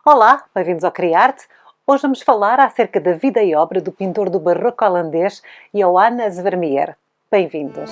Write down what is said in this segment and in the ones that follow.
Olá, bem-vindos ao Criarte. Hoje vamos falar acerca da vida e obra do pintor do barroco holandês Johannes Vermeer. Bem-vindos!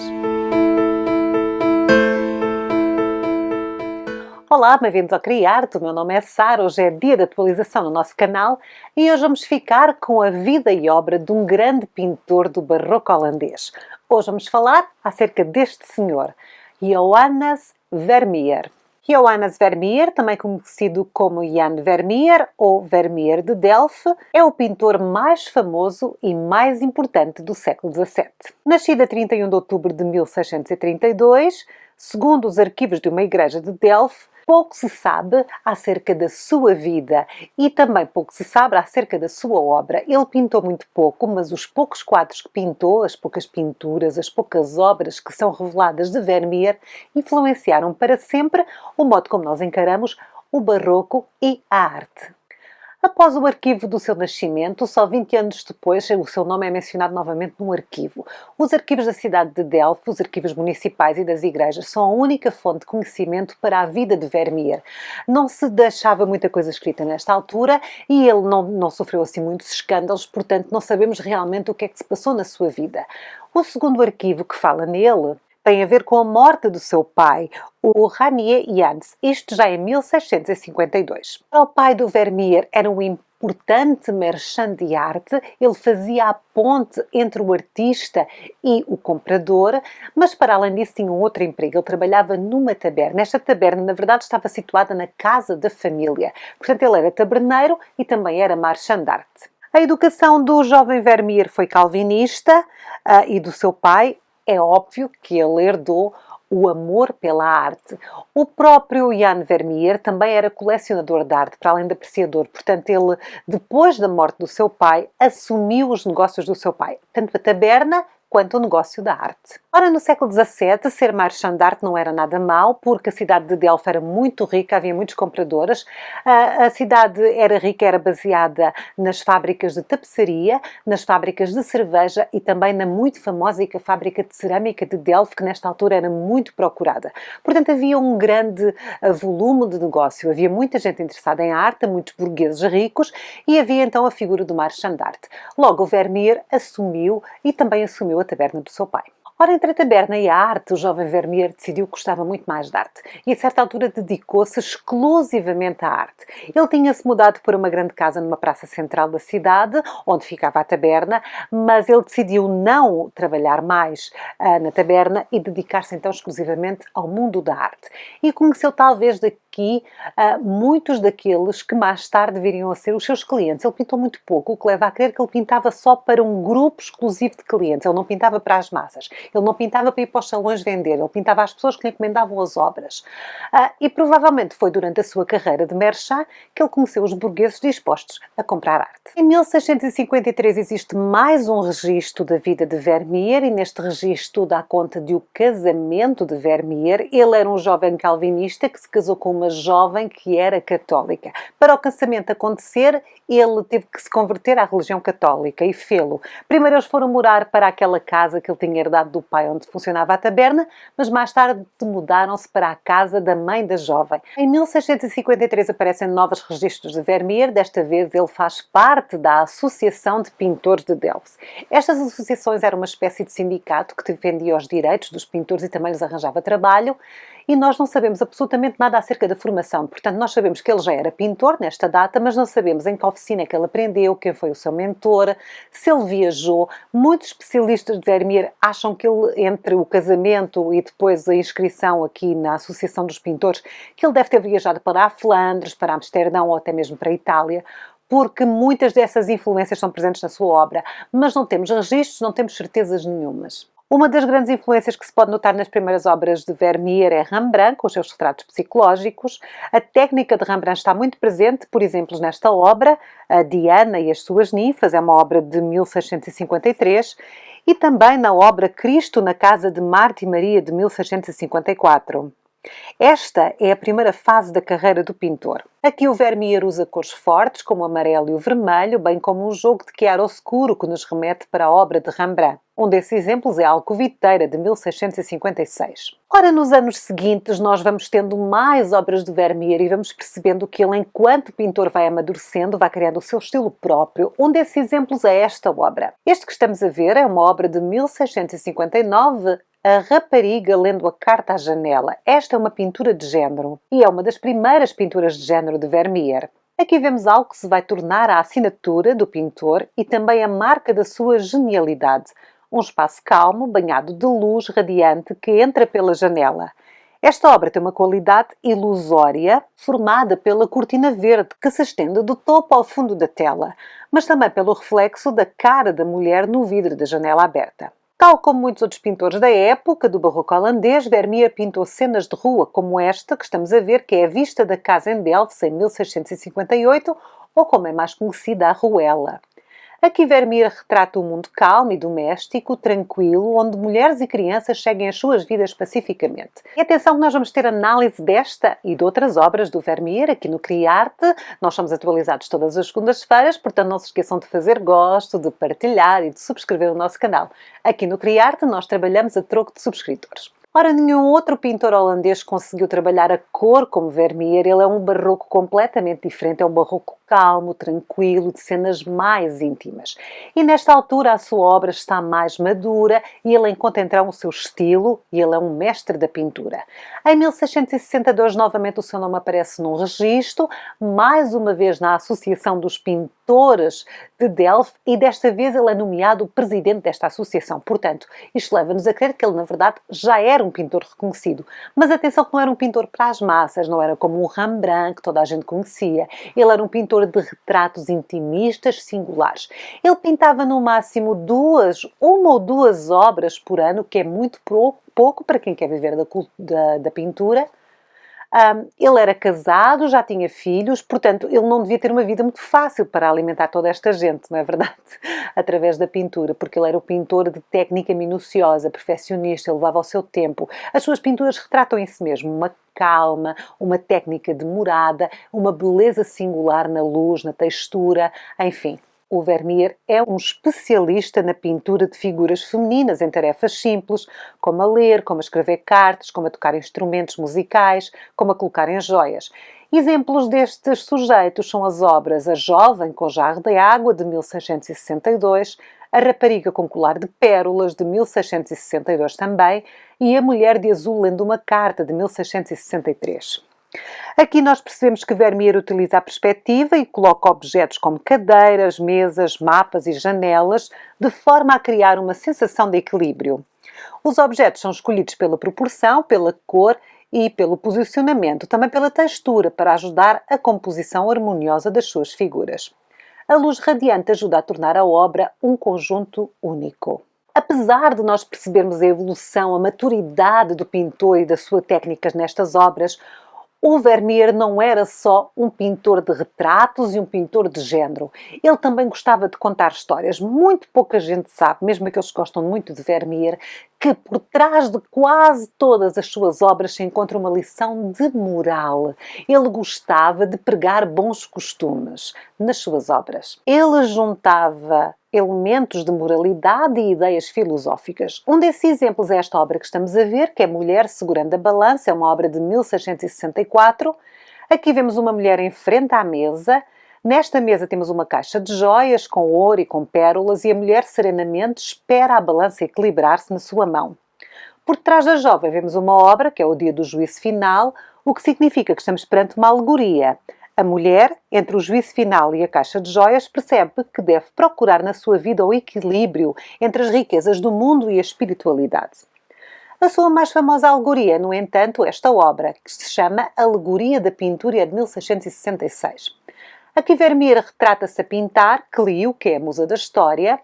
Olá, bem-vindos ao Criarte. O meu nome é Sara, hoje é dia de atualização no nosso canal e hoje vamos ficar com a vida e obra de um grande pintor do barroco holandês. Hoje vamos falar acerca deste senhor, Johannes Vermeer. Johannes Vermeer, também conhecido como Jan Vermeer ou Vermeer de Delft, é o pintor mais famoso e mais importante do século XVII. Nascido a 31 de outubro de 1632, segundo os arquivos de uma igreja de Delft, pouco se sabe acerca da sua vida e também pouco se sabe acerca da sua obra. Ele pintou muito pouco, mas os poucos quadros que pintou, as poucas pinturas, as poucas obras que são reveladas de Vermeer influenciaram para sempre o modo como nós encaramos o barroco e a arte. Após o arquivo do seu nascimento, só 20 anos depois, o seu nome é mencionado novamente num arquivo. Os arquivos da cidade de Delft, os arquivos municipais e das igrejas, são a única fonte de conhecimento para a vida de Vermeer. Não se deixava muita coisa escrita nesta altura e ele não sofreu assim muitos escândalos, portanto não sabemos realmente o que é que se passou na sua vida. O segundo arquivo que fala nele tem a ver com a morte do seu pai, o Ranier Jansz, isto já em 1652. O pai do Vermeer era um importante marchand de arte, ele fazia a ponte entre o artista e o comprador, mas para além disso tinha um outro emprego, ele trabalhava numa taberna. Esta taberna, na verdade, estava situada na casa da família, portanto ele era taberneiro e também era marchand de arte. A educação do jovem Vermeer foi calvinista e do seu pai. É óbvio que ele herdou o amor pela arte. O próprio Jan Vermeer também era colecionador de arte, para além de apreciador. Portanto, ele, depois da morte do seu pai, assumiu os negócios do seu pai, tanto a taberna quanto o negócio da arte. Ora, no século XVII, ser marchand de arte não era nada mau, porque a cidade de Delft era muito rica, havia muitos compradores. A cidade era rica, era baseada nas fábricas de tapeçaria, nas fábricas de cerveja e também na muito famosa fábrica de cerâmica de Delft, que nesta altura era muito procurada. Portanto, havia um grande volume de negócio, havia muita gente interessada em arte, muitos burgueses ricos, e havia então a figura do marchand de arte. Logo, o Vermeer assumiu e também assumiu a taberna do seu pai. Ora, entre a taberna e a arte, o jovem Vermeer decidiu que gostava muito mais de arte e a certa altura dedicou-se exclusivamente à arte. Ele tinha-se mudado para uma grande casa numa praça central da cidade, onde ficava a taberna, mas ele decidiu não trabalhar mais na taberna e dedicar-se então exclusivamente ao mundo da arte. E conheceu talvez daqui muitos daqueles que mais tarde viriam a ser os seus clientes. Ele pintou muito pouco, o que leva a crer que ele pintava só para um grupo exclusivo de clientes, ele não pintava para as massas. Ele não pintava para ir para os salões vender, ele pintava às pessoas que lhe encomendavam as obras. E provavelmente foi durante a sua carreira de marchand que ele conheceu os burgueses dispostos a comprar arte. Em 1653 existe mais um registro da vida de Vermeer e neste registro dá conta de o casamento de Vermeer. Ele era um jovem calvinista que se casou com uma jovem que era católica. Para o casamento acontecer, ele teve que se converter à religião católica e fê-lo. Primeiro eles foram morar para aquela casa que ele tinha herdado do pai onde funcionava a taberna, mas mais tarde mudaram-se para a casa da mãe da jovem. Em 1653 aparecem novos registros de Vermeer, desta vez ele faz parte da Associação de Pintores de Delft. Estas associações eram uma espécie de sindicato que defendia os direitos dos pintores e também lhes arranjava trabalho, e nós não sabemos absolutamente nada acerca da formação. Portanto, nós sabemos que ele já era pintor nesta data, mas não sabemos em que oficina que ele aprendeu, quem foi o seu mentor, se ele viajou. Muitos especialistas de Vermeer acham que ele, entre o casamento e depois a inscrição aqui na Associação dos Pintores, que ele deve ter viajado para a Flandres, para Amsterdão ou até mesmo para a Itália, porque muitas dessas influências estão presentes na sua obra, mas não temos registros, não temos certezas nenhumas. Uma das grandes influências que se pode notar nas primeiras obras de Vermeer é Rembrandt, com os seus retratos psicológicos. A técnica de Rembrandt está muito presente, por exemplo, nesta obra, a Diana e as suas ninfas, é uma obra de 1653, e também na obra Cristo na Casa de Marta e Maria, de 1654. Esta é a primeira fase da carreira do pintor. Aqui o Vermeer usa cores fortes, como o amarelo e o vermelho, bem como um jogo de chiaroscuro que nos remete para a obra de Rembrandt. Um desses exemplos é a Alcoviteira, de 1656. Ora, nos anos seguintes, nós vamos tendo mais obras de Vermeer e vamos percebendo que ele, enquanto pintor, vai amadurecendo, vai criando o seu estilo próprio. Um desses exemplos é esta obra. Este que estamos a ver é uma obra de 1659, A Rapariga Lendo a Carta à Janela. Esta é uma pintura de género e é uma das primeiras pinturas de género de Vermeer. Aqui vemos algo que se vai tornar a assinatura do pintor e também a marca da sua genialidade. Um espaço calmo, banhado de luz radiante que entra pela janela. Esta obra tem uma qualidade ilusória, formada pela cortina verde que se estende do topo ao fundo da tela, mas também pelo reflexo da cara da mulher no vidro da janela aberta. Tal como muitos outros pintores da época do barroco holandês, Vermeer pintou cenas de rua como esta que estamos a ver, que é a vista da casa em Delft em 1658, ou como é mais conhecida, a Ruela. Aqui Vermeer retrata um mundo calmo e doméstico, tranquilo, onde mulheres e crianças seguem as suas vidas pacificamente. E atenção que nós vamos ter análise desta e de outras obras do Vermeer aqui no Criarte. Nós somos atualizados todas as segundas-feiras, portanto não se esqueçam de fazer gosto, de partilhar e de subscrever o nosso canal. Aqui no Criarte nós trabalhamos a troco de subscritores. Ora, nenhum outro pintor holandês conseguiu trabalhar a cor como Vermeer. Ele é um barroco completamente diferente, é um barroco calmo, tranquilo, de cenas mais íntimas. E nesta altura a sua obra está mais madura e ele encontra então o seu estilo e ele é um mestre da pintura. Em 1662 novamente o seu nome aparece num registro, mais uma vez na Associação dos Pintores de Delft, e desta vez ele é nomeado o presidente desta associação. Portanto, isto leva-nos a crer que ele na verdade já era um pintor reconhecido. Mas atenção que não era um pintor para as massas, não era como um Rembrandt que toda a gente conhecia. Ele era um pintor de retratos intimistas singulares. Ele pintava no máximo uma ou duas obras por ano, que é muito pouco para quem quer viver da pintura. Ele era casado, já tinha filhos, portanto, ele não devia ter uma vida muito fácil para alimentar toda esta gente, não é verdade? Através da pintura, porque ele era o pintor de técnica minuciosa, perfeccionista, ele levava o seu tempo. As suas pinturas retratam em si mesmo uma calma, uma técnica demorada, uma beleza singular na luz, na textura, enfim. O Vermeer é um especialista na pintura de figuras femininas em tarefas simples, como a ler, como a escrever cartas, como a tocar instrumentos musicais, como a colocar em joias. Exemplos destes sujeitos são as obras A Jovem com Jarro de Água, de 1662, A Rapariga com Colar de Pérolas, de 1662 também, e A Mulher de Azul Lendo uma Carta, de 1663. Aqui nós percebemos que Vermeer utiliza a perspectiva e coloca objetos como cadeiras, mesas, mapas e janelas, de forma a criar uma sensação de equilíbrio. Os objetos são escolhidos pela proporção, pela cor e pelo posicionamento, também pela textura, para ajudar a composição harmoniosa das suas figuras. A luz radiante ajuda a tornar a obra um conjunto único. Apesar de nós percebermos a evolução, a maturidade do pintor e da sua técnica nestas obras, o Vermeer não era só um pintor de retratos e um pintor de género. Ele também gostava de contar histórias. Muito pouca gente sabe, mesmo aqueles que gostam muito de Vermeer, que por trás de quase todas as suas obras se encontra uma lição de moral. Ele gostava de pregar bons costumes nas suas obras. Ele juntava elementos de moralidade e ideias filosóficas. Um desses exemplos é esta obra que estamos a ver, que é Mulher Segurando a Balança, é uma obra de 1664. Aqui vemos uma mulher em frente à mesa. Nesta mesa temos uma caixa de joias com ouro e com pérolas e a mulher serenamente espera a balança equilibrar-se na sua mão. Por trás da jovem vemos uma obra, que é o Dia do Juízo Final, o que significa que estamos perante uma alegoria. A mulher, entre o juízo final e a caixa de joias, percebe que deve procurar na sua vida o equilíbrio entre as riquezas do mundo e a espiritualidade. A sua mais famosa alegoria, no entanto, esta obra, que se chama Alegoria da Pintura, é de 1666. Aqui Vermeer retrata-se a pintar Clio, que é a musa da história.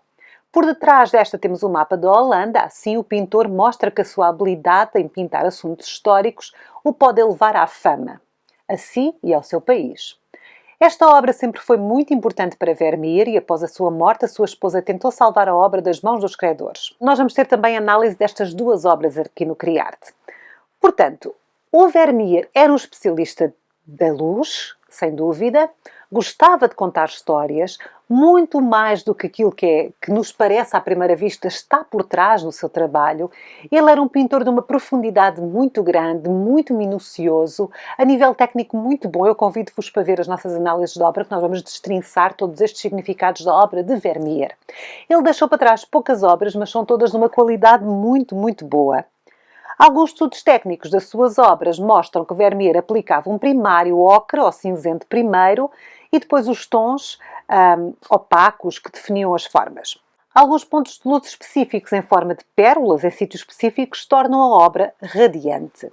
Por detrás desta temos o mapa da Holanda, assim o pintor mostra que a sua habilidade em pintar assuntos históricos o pode levar à fama, a si e ao seu país. Esta obra sempre foi muito importante para Vermeer e após a sua morte a sua esposa tentou salvar a obra das mãos dos credores. Nós vamos ter também análise destas duas obras aqui no Criarte. Portanto, o Vermeer era um especialista da luz, sem dúvida. Gostava de contar histórias, muito mais do que aquilo que nos parece à primeira vista está por trás do seu trabalho. Ele era um pintor de uma profundidade muito grande, muito minucioso, a nível técnico muito bom. Eu convido-vos para ver as nossas análises de obra, que nós vamos destrinçar todos estes significados da obra de Vermeer. Ele deixou para trás poucas obras, mas são todas de uma qualidade muito, muito boa. Alguns estudos técnicos das suas obras mostram que Vermeer aplicava um primário ocre ou cinzento primeiro e depois os tons opacos que definiam as formas. Alguns pontos de luz específicos em forma de pérolas em sítios específicos tornam a obra radiante.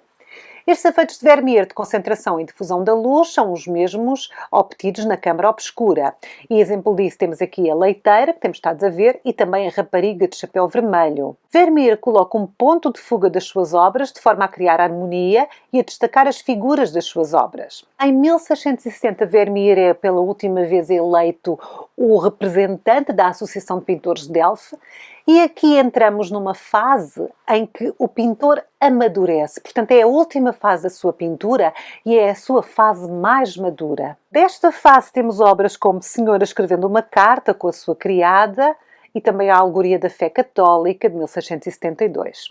Estes efeitos de Vermeer de concentração e difusão da luz são os mesmos obtidos na câmara obscura. E exemplo disso temos aqui a leiteira, que temos estado a ver, e também a rapariga de chapéu vermelho. Vermeer coloca um ponto de fuga das suas obras de forma a criar harmonia e a destacar as figuras das suas obras. Em 1660, Vermeer é pela última vez eleito o representante da Associação de Pintores de Delft. E aqui entramos numa fase em que o pintor amadurece. Portanto, é a última fase da sua pintura e é a sua fase mais madura. Desta fase temos obras como Senhora escrevendo uma carta com a sua criada e também a Alegoria da Fé Católica, de 1672.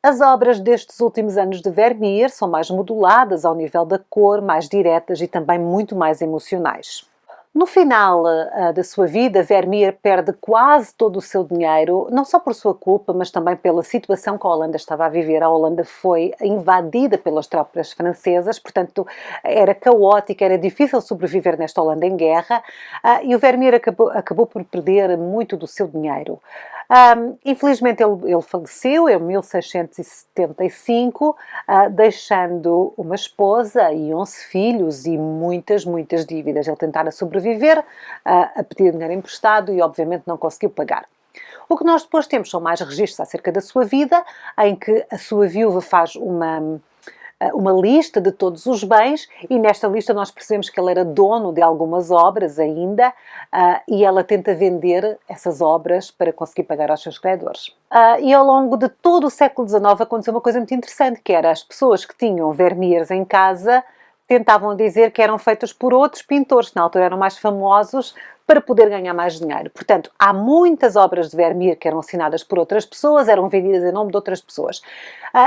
As obras destes últimos anos de Vermeer são mais moduladas ao nível da cor, mais diretas e também muito mais emocionais. No final da sua vida, Vermeer perde quase todo o seu dinheiro, não só por sua culpa, mas também pela situação que a Holanda estava a viver. A Holanda foi invadida pelas tropas francesas, portanto era caótica, era difícil sobreviver nesta Holanda em guerra, e o Vermeer acabou por perder muito do seu dinheiro. Infelizmente ele faleceu em 1675, deixando uma esposa e 11 filhos e muitas dívidas. Ele tentara sobreviver a pedir dinheiro emprestado e obviamente não conseguiu pagar. O que nós depois temos são mais registros acerca da sua vida, em que a sua viúva faz uma lista de todos os bens e nesta lista nós percebemos que ele era dono de algumas obras ainda e ela tenta vender essas obras para conseguir pagar aos seus credores. E ao longo de todo o século XIX aconteceu uma coisa muito interessante, que era as pessoas que tinham Vermeers em casa tentavam dizer que eram feitos por outros pintores, que na altura eram mais famosos, para poder ganhar mais dinheiro. Portanto, há muitas obras de Vermeer que eram assinadas por outras pessoas, eram vendidas em nome de outras pessoas.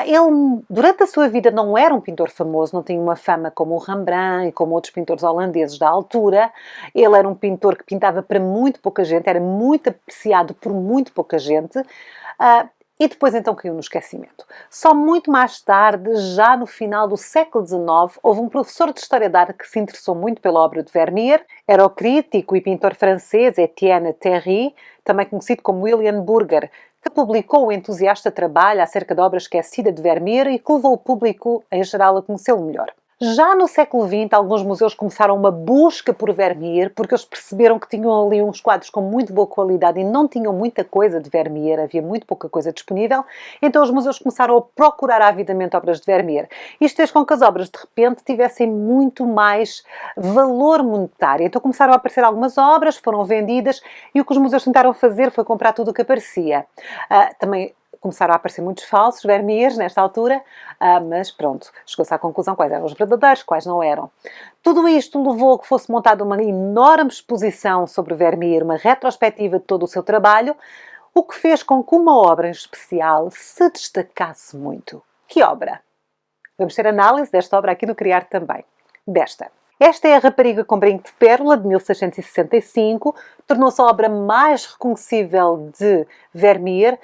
Ele, durante a sua vida, não era um pintor famoso, não tinha uma fama como o Rembrandt e como outros pintores holandeses da altura. Ele era um pintor que pintava para muito pouca gente, era muito apreciado por muito pouca gente. E depois então caiu no esquecimento. Só muito mais tarde, já no final do século XIX, houve um professor de História da Arte que se interessou muito pela obra de Vermeer. Era o crítico e pintor francês Etienne Terry, também conhecido como William Burger, que publicou um entusiasta trabalho acerca da obra esquecida de Vermeer e que levou o público em geral a conhecê-lo melhor. Já no século XX, alguns museus começaram uma busca por Vermeer, porque eles perceberam que tinham ali uns quadros com muito boa qualidade e não tinham muita coisa de Vermeer, havia muito pouca coisa disponível, então os museus começaram a procurar avidamente obras de Vermeer. Isto fez com que as obras, de repente, tivessem muito mais valor monetário. Então começaram a aparecer algumas obras, foram vendidas, e o que os museus tentaram fazer foi comprar tudo o que aparecia. Também começaram a aparecer muitos falsos Vermeers nesta altura, mas pronto, chegou-se à conclusão quais eram os verdadeiros, quais não eram. Tudo isto levou a que fosse montada uma enorme exposição sobre Vermeer, uma retrospectiva de todo o seu trabalho, o que fez com que uma obra em especial se destacasse muito. Que obra? Vamos ter análise desta obra aqui no Criar também. Esta é a Rapariga com Brinco de Pérola, de 1665, tornou-se a obra mais reconhecível de Vermeer,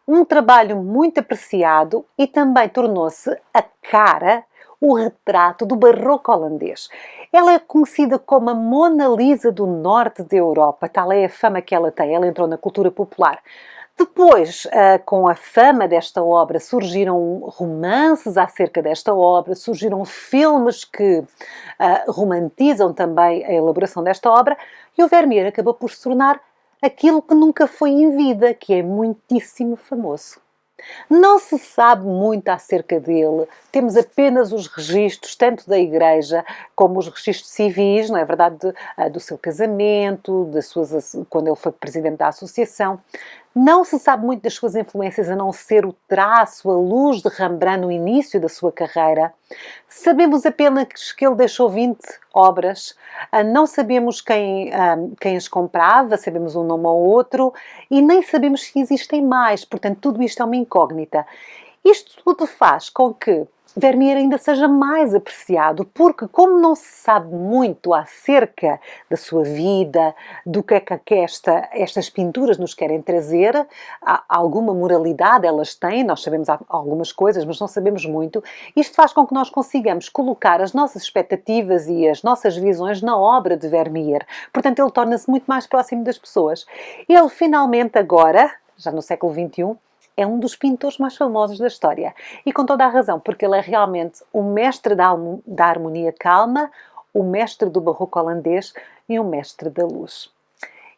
um trabalho muito apreciado e também tornou-se a cara, o retrato do barroco holandês. Ela é conhecida como a Mona Lisa do norte da Europa, tal é a fama que ela tem, ela entrou na cultura popular. Depois, com a fama desta obra, surgiram romances acerca desta obra, surgiram filmes que romantizam também a elaboração desta obra e o Vermeer acabou por se tornar aquilo que nunca foi em vida, que é muitíssimo famoso. Não se sabe muito acerca dele, temos apenas os registros, tanto da Igreja como os registros civis, não é verdade, do seu casamento, quando ele foi presidente da associação. Não se sabe muito das suas influências, a não ser o traço, a luz de Rembrandt no início da sua carreira. Sabemos apenas que ele deixou 20 obras, não sabemos quem as comprava, sabemos um nome ou outro, e nem sabemos se existem mais, portanto tudo isto é uma incógnita. Isto tudo faz com que Vermeer ainda seja mais apreciado, porque como não se sabe muito acerca da sua vida, do que é que estas pinturas nos querem trazer, alguma moralidade elas têm, nós sabemos algumas coisas, mas não sabemos muito, isto faz com que nós consigamos colocar as nossas expectativas e as nossas visões na obra de Vermeer. Portanto, ele torna-se muito mais próximo das pessoas. Ele finalmente agora, já no século XXI, é um dos pintores mais famosos da história. E com toda a razão, porque ele é realmente o mestre da harmonia calma, o mestre do barroco holandês e o mestre da luz.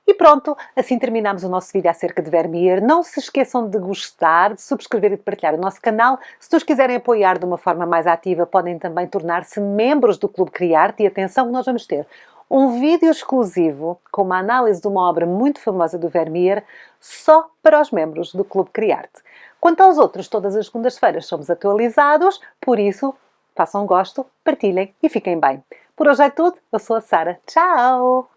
E pronto, assim terminamos o nosso vídeo acerca de Vermeer. Não se esqueçam de gostar, de subscrever e de partilhar o nosso canal. Se nos quiserem apoiar de uma forma mais ativa, podem também tornar-se membros do Clube Criarte. E atenção que nós vamos ter um vídeo exclusivo com uma análise de uma obra muito famosa do Vermeer só para os membros do Clube Criarte. Quanto aos outros, todas as segundas-feiras somos atualizados, por isso, façam gosto, partilhem e fiquem bem. Por hoje é tudo, eu sou a Sara. Tchau!